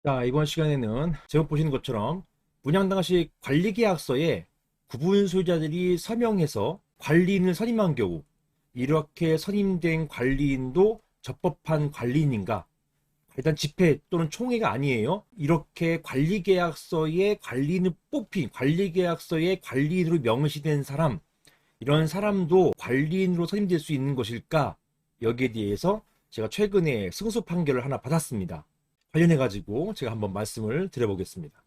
자, 이번 시간에는 제목 보시는 것처럼 분양당시 관리계약서에 구분 소유자들이 서명해서 관리인을 선임한 경우 이렇게 선임된 관리인도 적법한 관리인인가? 일단 집회 또는 총회가 아니에요. 이렇게 관리계약서에 관리인을 뽑힌 관리계약서에 관리인으로 명시된 사람, 이런 사람도 관리인으로 선임될 수 있는 것일까? 여기에 대해서 제가 최근에 승소 판결을 하나 받았습니다. 관련해 가지고 제가 한번 말씀을 드려보겠습니다.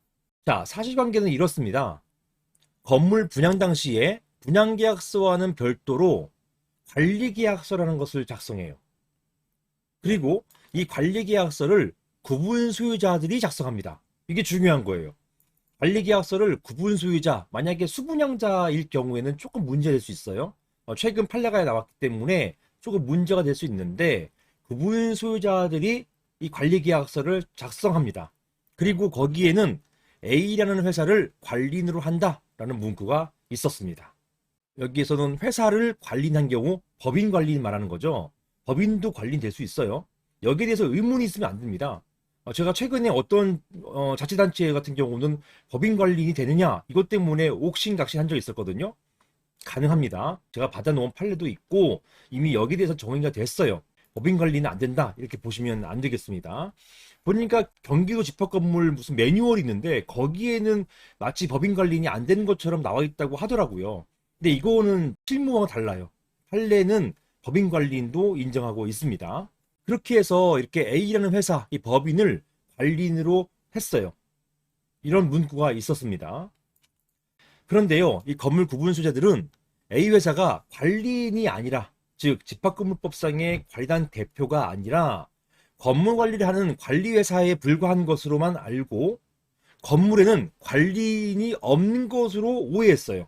자, 사실관계는 이렇습니다. 건물 분양 당시에 분양계약서와는 별도로 관리계약서라는 것을 작성해요. 그리고 이 관리계약서를 구분 소유자들이 작성합니다. 이게 중요한 거예요. 관리계약서를 구분 소유자, 만약에 수분양자일 경우에는 조금 문제될 수 있어요. 최근 판례가 나왔기 때문에 조금 문제가 될 수 있는데, 구분 소유자들이 이 관리계약서를 작성합니다. 그리고 거기에는 A라는 회사를 관리인으로 한다라는 문구가 있었습니다. 여기에서는 회사를 관리한 경우 법인 관리인 말하는 거죠. 법인도 관리인 될 수 있어요. 여기에 대해서 의문이 있으면 안 됩니다. 제가 최근에 어떤 자치단체 같은 경우는 법인 관리인이 되느냐 이것 때문에 옥신각신한 적이 있었거든요. 가능합니다. 제가 받아놓은 판례도 있고 이미 여기에 대해서 정의가 됐어요. 법인 관리는 안 된다 이렇게 보시면 안 되겠습니다. 보니까 경기도 집합건물 무슨 매뉴얼이 있는데 거기에는 마치 법인 관리인이 안 되는 것처럼 나와 있다고 하더라고요. 근데 이거는 실무와 달라요. 판례는 법인 관리인도 인정하고 있습니다. 그렇게 해서 이렇게 A라는 회사, 이 법인을 관리인으로 했어요. 이런 문구가 있었습니다. 그런데요, 이 건물 구분 소유자들은 A 회사가 관리인이 아니라, 즉 집합건물법상의 관리단 대표가 아니라 건물 관리를 하는 관리회사에 불과한 것으로만 알고 건물에는 관리인이 없는 것으로 오해했어요.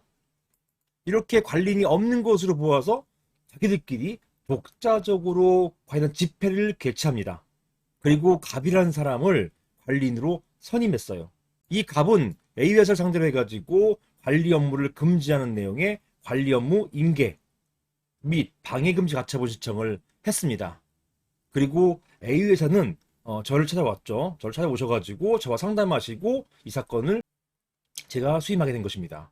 이렇게 관리인이 없는 것으로 보아서 자기들끼리 독자적으로 관련 집회를 개최합니다. 그리고 갑이라는 사람을 관리인으로 선임했어요. 이 갑은 A 회사를 상대로 해가지고 관리 업무를 금지하는 내용의 관리 업무 인계 및 방해금지 가처분 신청을 했습니다. 그리고 A 회사는 저를 찾아왔죠. 저를 찾아오셔가지고 저와 상담하시고 이 사건을 제가 수임하게 된 것입니다.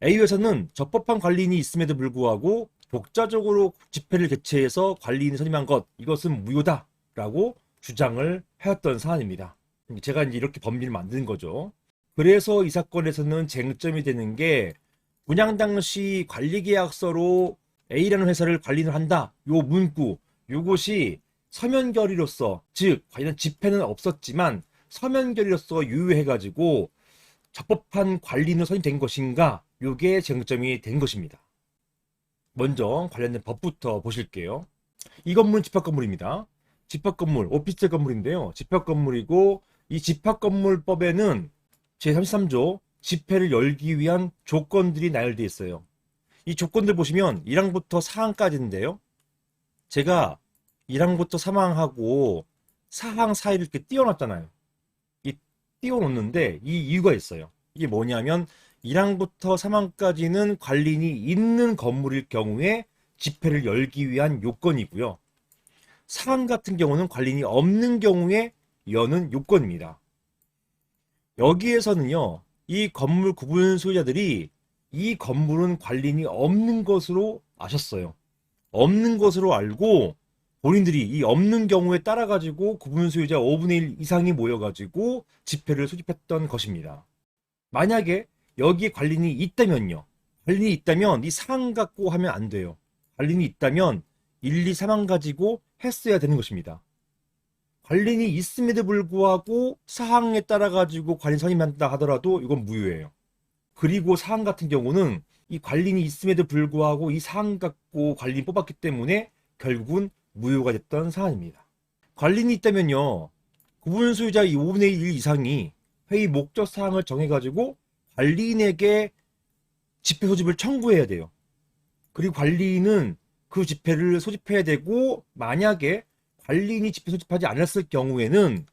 A 회사는 적법한 관리인이 있음에도 불구하고 독자적으로 집회를 개최해서 관리인을 선임한 것, 이것은 무효다라고 주장을 하였던 사안입니다. 제가 이제 이렇게 법리를 만드는 거죠. 그래서 이 사건에서는 쟁점이 되는 게 분양 당시 관리계약서로 A라는 회사를 관리를 한다. 요 문구, 요것이 서면 결의로서, 즉 관련 집회는 없었지만 서면 결의로서 유효해가지고 적법한 관리인으로 선임된 것인가? 요게 쟁점이 된 것입니다. 먼저 관련된 법부터 보실게요. 이 건물은 집합건물입니다. 집합건물, 오피스텔 건물인데요. 집합건물이고 이 집합건물법에는 제33조 집회를 열기 위한 조건들이 나열되어 있어요. 이 조건들 보시면 1항부터 4항까지인데요. 제가 1항부터 3항하고 4항 사이를 이렇게 띄워놨잖아요. 이 띄워놓는데 이 이유가 있어요. 이게 뭐냐면 1항부터 3항까지는 관리인이 있는 건물일 경우에 집회를 열기 위한 요건이고요. 4항 같은 경우는 관리인이 없는 경우에 여는 요건입니다. 여기에서는요, 이 건물 구분 소유자들이 이 건물은 관리인이 없는 것으로 아셨어요. 없는 것으로 알고 본인들이 이 없는 경우에 따라 가지고 구분 소유자 5분의 1 이상이 모여 가지고 집회를 소집했던 것입니다. 만약에 여기에 관리인이 있다면요. 관리인이 있다면 이 사항 갖고 하면 안 돼요. 관리인이 있다면 1, 2, 3항 가지고 했어야 되는 것입니다. 관리인이 있음에도 불구하고 사항에 따라 가지고 관리인 선임한다 하더라도 이건 무효예요. 그리고 사항 같은 경우는 이 관리인이 있음에도 불구하고 이 사항 갖고 관리인 뽑았기 때문에 결국은 무효가 됐던 사안입니다. 관리인이 있다면요. 구분 소유자 5분의 1 이상이 회의 목적 사항을 정해가지고 관리인에게 집회 소집을 청구해야 돼요. 그리고 관리인은 그 집회를 소집해야 되고 만약에 관리인이 집회 소집하지 않았을 경우에는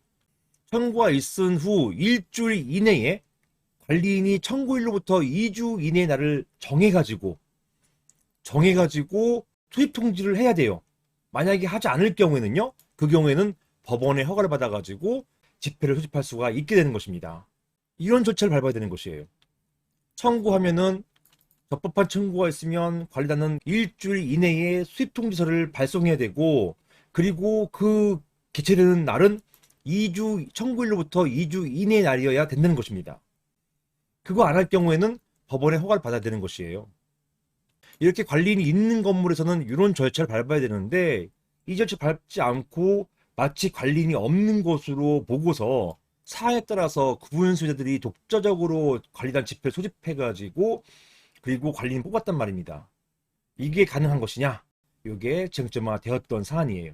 청구가 있은 후 일주일 이내에 관리인이 청구일로부터 2주 이내의 날을 정해가지고 소집 통지를 해야 돼요. 만약에 하지 않을 경우에는요. 그 경우에는 법원의 허가를 받아가지고 지폐를 수집할 수가 있게 되는 것입니다. 이런 절차를 밟아야 되는 것이에요. 청구하면은 적법한 청구가 있으면 관리단은 일주일 이내에 수입 통지서를 발송해야 되고, 그리고 그 개최되는 날은 청구일로부터 2주 이내의 날이어야 된다는 것입니다. 그거 안 할 경우에는 법원의 허가를 받아야 되는 것이에요. 이렇게 관리인이 있는 건물에서는 이런 절차를 밟아야 되는데, 이 절차 밟지 않고 마치 관리인이 없는 것으로 보고서 사안에 따라서 구분 소유자들이 독자적으로 관리단 지폐를 소집해가지고 그리고 관리인 뽑았단 말입니다. 이게 가능한 것이냐? 이게 쟁점화 되었던 사안이에요.